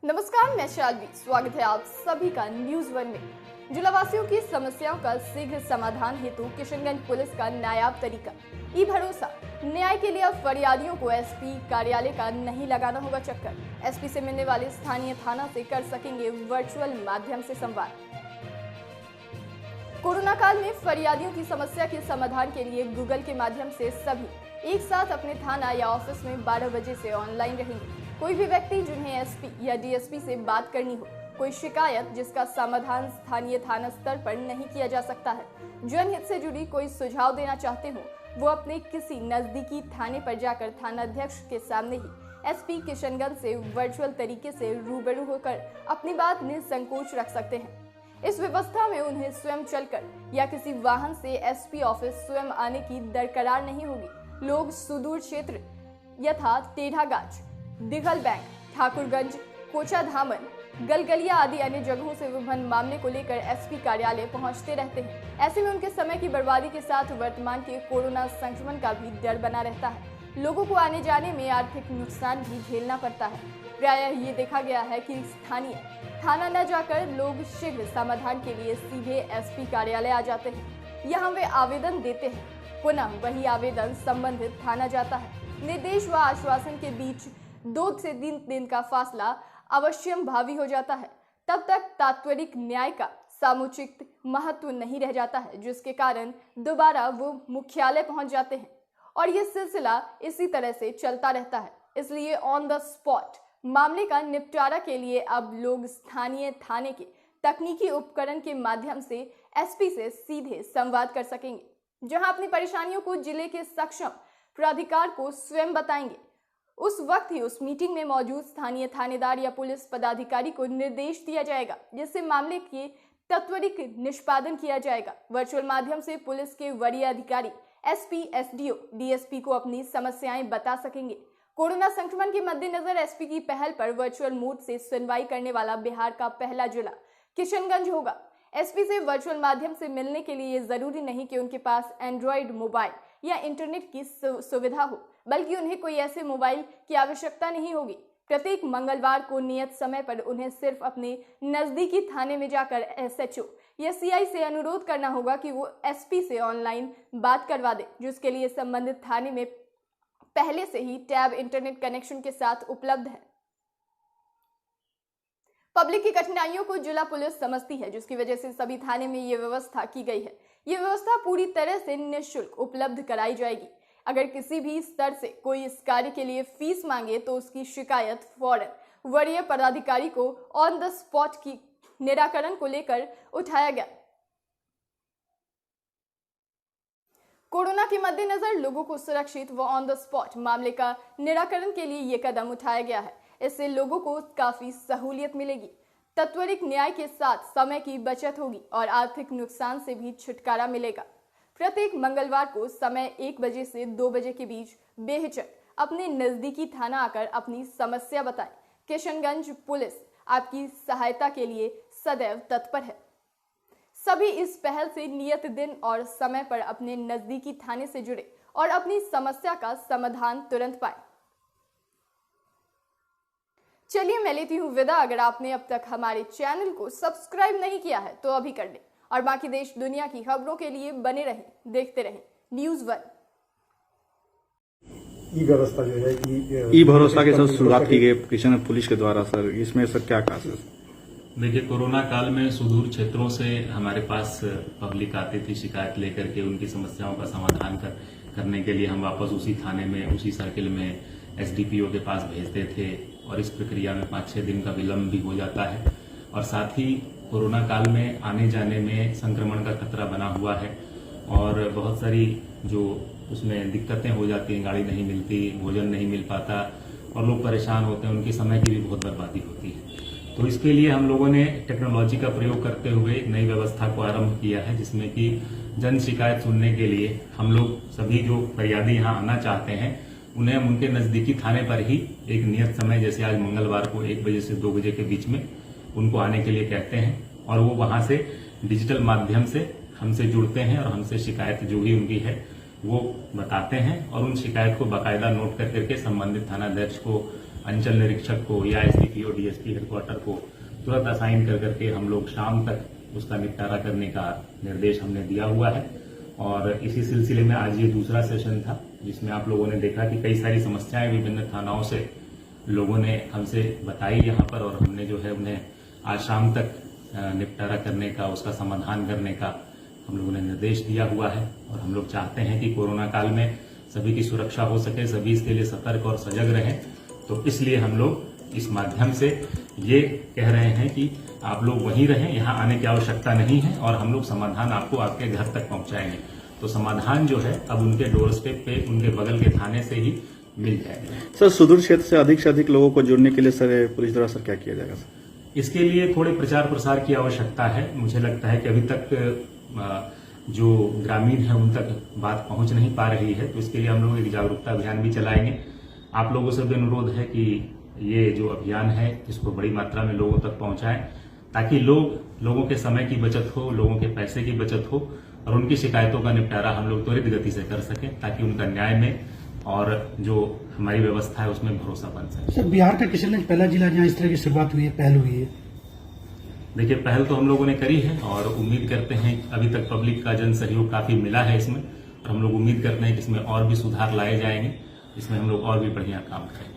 नमस्कार, मैं शालवी। स्वागत है आप सभी का न्यूज वन में। जिलावासियों की समस्याओं का शीघ्र समाधान हेतु किशनगंज पुलिस का नायाब तरीका ई भरोसा। न्याय के लिए अब फरियादियों को एसपी कार्यालय का नहीं लगाना होगा चक्कर। एसपी से मिलने वाले स्थानीय थाना से कर सकेंगे वर्चुअल माध्यम से संवाद। कोरोना काल में फरियादियों की समस्या के समाधान के लिए गूगल के माध्यम से सभी एक साथ अपने थाना या ऑफिस में 12 बजे से ऑनलाइन रहेंगे। कोई भी व्यक्ति जिन्हें एसपी या डीएसपी से बात करनी हो, कोई शिकायत जिसका समाधान स्थानीय थाना स्तर पर नहीं किया जा सकता है, जनहित से जुड़ी कोई सुझाव देना चाहते हो, वो अपने किसी नजदीकी थाने पर जाकर थानाध्यक्ष के सामने ही एसपी किशनगंज से वर्चुअल तरीके से रूबरू होकर अपनी बात निसंकोच रख सकते हैं। इस व्यवस्था में उन्हें स्वयं चलकर या किसी वाहन से एसपी ऑफिस स्वयं आने की दरकार नहीं होगी। लोग सुदूर क्षेत्र यथा टेढ़ागाछ, दिघल बैंक, ठाकुरगंज, कोचाधामन, गलगलिया आदि अन्य जगहों से विभिन्न मामले को लेकर एसपी कार्यालय पहुंचते रहते हैं। ऐसे में उनके समय की बर्बादी के साथ वर्तमान के कोरोना संक्रमण का भी डर बना रहता है। लोगों को आने जाने में आर्थिक नुकसान भी झेलना पड़ता है। प्रायः ये देखा गया है कि स्थानीय थाना न जाकर लोग शीघ्र समाधान के लिए सीधे एसपी कार्यालय आ जाते हैं। यहाँ वे आवेदन देते हैं, पुनः वही आवेदन संबंधित थाना जाता है। निर्देश व आश्वासन के बीच 2 से 3 दिन का फासला अवश्यम भावी हो जाता है। तब तक तात्विक न्याय का समुचित महत्व नहीं रह जाता है, जिसके कारण दोबारा वो मुख्यालय पहुंच जाते हैं और ये सिलसिला इसी तरह से चलता रहता है। इसलिए ऑन द स्पॉट मामले का निपटारा के लिए अब लोग स्थानीय थाने के तकनीकी उपकरण के माध्यम से एसपी से सीधे संवाद कर सकेंगे, जहां अपनी परेशानियों को जिले के सक्षम प्राधिकार को स्वयं बताएंगे। उस वक्त ही उस मीटिंग में मौजूद स्थानीय थानेदार या पुलिस पदाधिकारी को निर्देश दिया जाएगा, जिससे मामले के त्वरित निष्पादन किया जाएगा। वर्चुअल माध्यम से पुलिस के वरीय अधिकारी एसपी, एसडीओ, डीएसपी को अपनी समस्याएं बता सकेंगे। कोरोना संक्रमण के मद्देनजर एसपी की पहल पर वर्चुअल मोड से सुनवाई करने वाला बिहार का पहला जिला किशनगंज होगा। एसपी से वर्चुअल माध्यम से मिलने के लिए जरूरी नहीं कि उनके पास एंड्रॉइड मोबाइल या इंटरनेट की सुविधा हो, बल्कि उन्हें कोई ऐसे मोबाइल की आवश्यकता नहीं होगी। प्रत्येक मंगलवार को नियत समय पर उन्हें सिर्फ अपने नजदीकी थाने में जाकर एसएचओ या सीआई से अनुरोध करना होगा कि वो एसपी से ऑनलाइन बात करवा दे, जिसके लिए संबंधित थाने में पहले से ही टैब इंटरनेट कनेक्शन के साथ उपलब्ध है। पब्लिक की कठिनाइयों को जिला पुलिस समझती है, जिसकी वजह से सभी थाने में ये व्यवस्था की गई है। ये व्यवस्था पूरी तरह से निःशुल्क उपलब्ध कराई जाएगी। अगर किसी भी स्तर से कोई इस कार्य के लिए फीस मांगे तो उसकी शिकायत फौरन वरीय पदाधिकारी को ऑन द स्पॉट की निराकरण को लेकर उठाया गया। कोरोना के मद्देनजर लोगों को सुरक्षित व ऑन द स्पॉट मामले का निराकरण के लिए ये कदम उठाया गया है। इससे लोगों को काफी सहूलियत मिलेगी, त्वरित न्याय के साथ समय की बचत होगी और आर्थिक नुकसान से भी छुटकारा मिलेगा। प्रत्येक मंगलवार को समय 1 बजे से 2 बजे के बीच बेहिचक अपने नजदीकी थाना आकर अपनी समस्या बताएं। किशनगंज पुलिस आपकी सहायता के लिए सदैव तत्पर है। सभी इस पहल से नियत दिन और समय पर अपने नजदीकी थाने से जुड़े और अपनी समस्या का समाधान तुरंत पाएं। चलिए मैं लेती हूँ विदा। अगर आपने अब तक हमारे चैनल को सब्सक्राइब नहीं किया है तो अभी कर लें और बाकी देश दुनिया की खबरों के लिए बने रहें, देखते रहें न्यूज वन। ई व्यवस्था जो है ई भरोसा के साथ शुरुआत की गई किशन पुलिस के द्वारा। सर इसमें सर क्या खास है? देखिए, कोरोना काल में सुदूर क्षेत्रों से हमारे पास पब्लिक आती थी शिकायत लेकर के, उनकी समस्याओं का समाधान करने के लिए हम वापस उसी थाने में, उसी सर्किल में एसडीपीओ के पास भेजते थे और इस प्रक्रिया में 5-6 दिन का विलंब भी हो जाता है। और साथ ही कोरोना काल में आने जाने में संक्रमण का खतरा बना हुआ है और बहुत सारी जो उसमें दिक्कतें हो जाती हैं, गाड़ी नहीं मिलती, भोजन नहीं मिल पाता और लोग परेशान होते हैं, उनकी समय की भी बहुत बर्बादी होती है। तो इसके लिए हम लोगों ने टेक्नोलॉजी का प्रयोग करते हुए एक नई व्यवस्था को आरंभ किया है, जिसमें कि जन शिकायत सुनने के लिए हम लोग सभी जो फरियादी यहाँ आना चाहते हैं उन्हें हम उनके नजदीकी थाने पर ही एक नियत समय, जैसे आज मंगलवार को 1 बजे से 2 बजे के बीच में उनको आने के लिए कहते हैं और वो वहां से डिजिटल माध्यम से हमसे जुड़ते हैं और हमसे शिकायत जो भी उनकी है वो बताते हैं और उन शिकायत को बाकायदा नोट कर करके संबंधित थानाध्यक्ष को अंचल निरीक्षक को या एसडीपीओ डीएसपी हेडक्वार्टर को तुरंत असाइन कर करके हम लोग शाम तक उसका निपटारा करने का निर्देश हमने दिया हुआ है। और इसी सिलसिले में आज ये दूसरा सेशन था, जिसमें आप लोगों ने देखा कि कई सारी समस्याएं विभिन्न थानाओं से लोगों ने हमसे बताई यहाँ पर, और हमने जो है उन्हें आज शाम तक निपटारा करने का, उसका समाधान करने का हम लोगों ने निर्देश दिया हुआ है। और हम लोग चाहते हैं कि कोरोना काल में सभी की सुरक्षा हो सके, सभी इसके लिए सतर्क और सजग रहें। तो इसलिए हम लोग इस माध्यम से ये कह रहे हैं कि आप लोग वहीं रहें, यहाँ आने की आवश्यकता नहीं है, और हम लोग समाधान आपको आपके घर तक पहुंचाएंगे। तो समाधान जो है अब उनके डोर स्टेप पे, उनके बगल के थाने से ही मिल जाएगा। सर, सुदूर क्षेत्र से अधिक लोगों को जोड़ने के लिए सर पुलिस द्वारा सर क्या किया जाएगा सर? इसके लिए थोड़े प्रचार प्रसार की आवश्यकता है। मुझे लगता है कि अभी तक जो ग्रामीण है उन तक बात पहुंच नहीं पा रही है, तो इसके लिए हम लोग एक जागरूकता अभियान भी चलाएंगे। आप लोगों से भी अनुरोध है कि ये जो अभियान है इसको बड़ी मात्रा में लोगों तक पहुंचाएं, ताकि लोगों के समय की बचत हो, लोगों के पैसे की बचत हो, और उनकी शिकायतों का निपटारा हम लोग त्वरित गति से कर सकें, ताकि उनका न्याय में और जो हमारी व्यवस्था है उसमें भरोसा बन सके। सर, बिहार का किशनगंज पहला जिला जहाँ इस तरह की शुरुआत हुई है, पहल हुई है। देखिए, पहल तो हम लोगों ने करी है और उम्मीद करते हैं, अभी तक पब्लिक का जन सहयोग काफी मिला है इसमें, और हम लोग उम्मीद करते हैं कि इसमें और भी सुधार लाए जाएंगे, इसमें हम लोग और भी बढ़िया काम करेंगे।